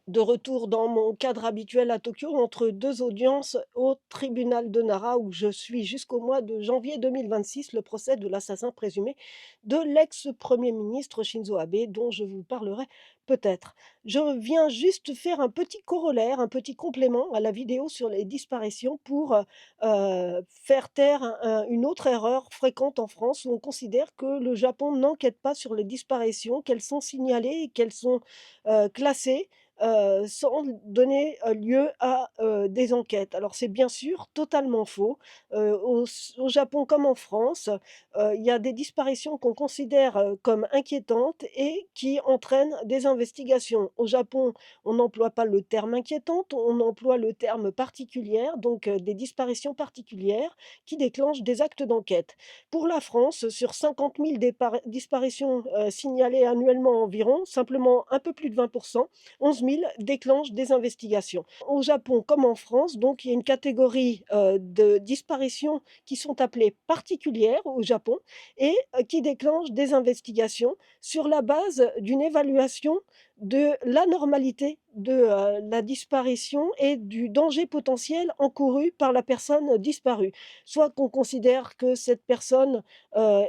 De retour dans mon cadre habituel à Tokyo, entre 2 audiences au tribunal de Nara où je suis jusqu'au mois de janvier 2026, le procès de l'assassin présumé de l'ex-premier ministre Shinzo Abe, dont je vous parlerai peut-être. Je viens juste faire un petit corollaire, un petit complément à la vidéo sur les disparitions pour, faire taire une autre erreur fréquente en France où on considère que le Japon n'enquête pas sur les disparitions, qu'elles sont signalées et qu'elles sont, classées, sans donner, lieu à, des enquêtes. Alors c'est bien sûr totalement faux. Au Japon comme en France, il y a des disparitions qu'on considère, comme inquiétantes et qui entraînent des investigations. Au Japon, on n'emploie pas le terme inquiétante, on emploie le terme particulière, donc des disparitions particulières qui déclenchent des actes d'enquête. Pour la France, sur 50 000 disparitions, signalées annuellement environ, simplement un peu plus de 20, 11 000 déclenchent des investigations. Au Japon comme en France, donc, il y a une catégorie, de disparitions qui sont appelées particulières au Japon et qui déclenchent des investigations sur la base d'une évaluation de l'anormalité de, la disparition et du danger potentiel encouru par la personne disparue. Soit qu'on considère que cette personne,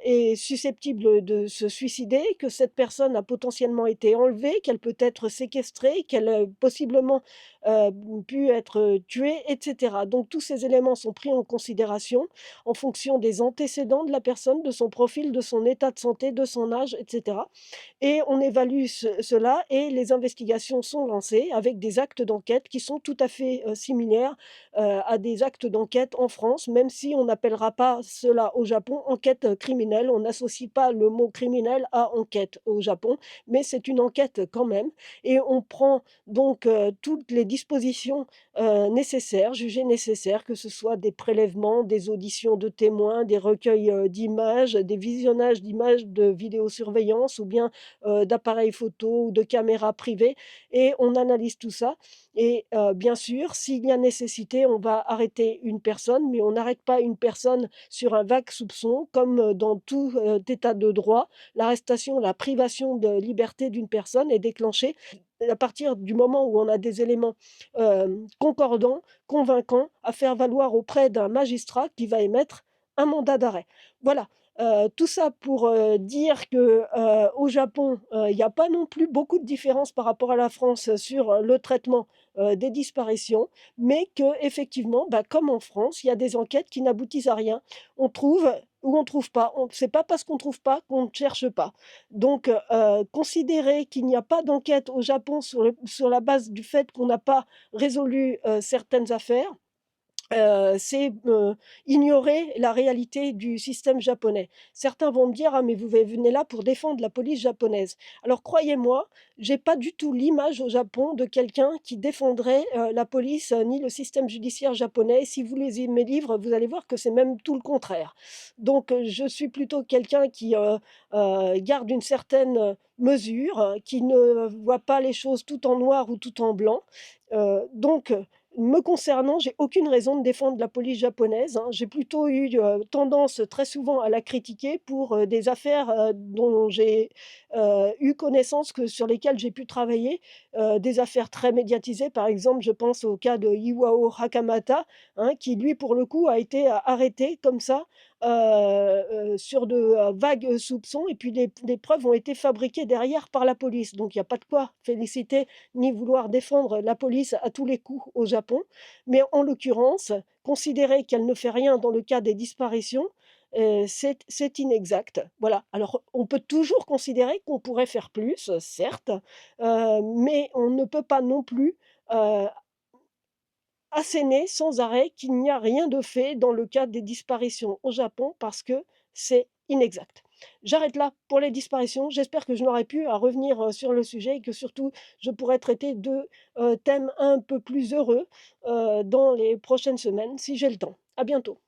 est susceptible de se suicider, que cette personne a potentiellement été enlevée, qu'elle peut être séquestrée, qu'elle, possiblement, heu, pu être, tuée et cetera. Donc tous ces éléments sont pris en considération en fonction des antécédents de la personne, de son profil, de son état de santé, de son âge et cetera, et on évalue cela et les investigations sont lancées avec des actes d'enquête qui sont tout à fait, similaires, à des actes d'enquête en France, même si on n'appellera pas cela au Japon enquête, criminelle. On n'associe pas le mot criminel à enquête au Japon, mais c'est une enquête quand même et on prend donc, toutes les dispositions, nécessaires, jugées nécessaires, que ce soit des prélèvements, des auditions de témoins, des recueils, d'images, des visionnages d'images de vidéosurveillance ou bien, d'appareils photo ou de caméras privées, et on analyse tout ça et bien sûr, s'il y a nécessité, on va arrêter une personne, mais on n'arrête pas une personne sur un vague soupçon comme, dans tout, état de droit. L'arrestation, la privation de liberté d'une personne est déclenchée à partir du moment où on a des éléments, concordants, convaincants à faire valoir auprès d'un magistrat qui va émettre un mandat d'arrêt. Voilà. Tout ça pour, dire que, au Japon, il y a pas non plus beaucoup de différences par rapport à la France sur, le traitement, des disparitions, mais qu'effectivement, bah, comme en France, il y a des enquêtes qui n'aboutissent à rien. On trouve ou on trouve pas. C'est pas parce qu'on trouve pas qu'on ne cherche pas. Donc, considérer qu'il n'y a pas d'enquête au Japon sur la base du fait qu'on n'a pas résolu, certaines affaires, c'est, ignorer la réalité du système japonais. Certains vont me dire: «Ah mais vous venez là pour défendre la police japonaise». Alors croyez-moi, j'ai pas du tout l'image au Japon de quelqu'un qui défendrait, la police, ni le système judiciaire japonais. Si vous lisez mes livres, vous allez voir que c'est même tout le contraire. Donc, je suis plutôt quelqu'un qui, garde une certaine, mesure, qui ne voit pas les choses tout en noir ou tout en blanc. Donc, me concernant, j'ai aucune raison de défendre la police japonaise, hein. J'ai plutôt eu, tendance très souvent à la critiquer pour, des affaires, dont j'ai, eu connaissance, que sur lesquelles j'ai pu travailler, des affaires très médiatisées. Par exemple, je pense au cas de Iwao Hakamata, hein, qui lui, pour le coup, a été, arrêté comme ça, sur de, vagues soupçons, et puis les preuves ont été fabriquées derrière par la police. Donc il y a pas de quoi féliciter ni vouloir défendre la police à tous les coups au Japon. Mais en l'occurrence, considérer qu'elle ne fait rien dans le cas des disparitions, c'est inexact. Voilà. Alors on peut toujours considérer qu'on pourrait faire plus, certes, mais on ne peut pas non plus, heu, asséner sans arrêt qu'il n'y a rien de fait dans le cas des disparitions au Japon parce que c'est inexact. J'arrête là pour les disparitions. J'espère que je n'aurai plus à revenir, sur le sujet et que surtout je pourrai traiter de, thèmes un peu plus heureux, dans les prochaines semaines si j'ai le temps. À bientôt.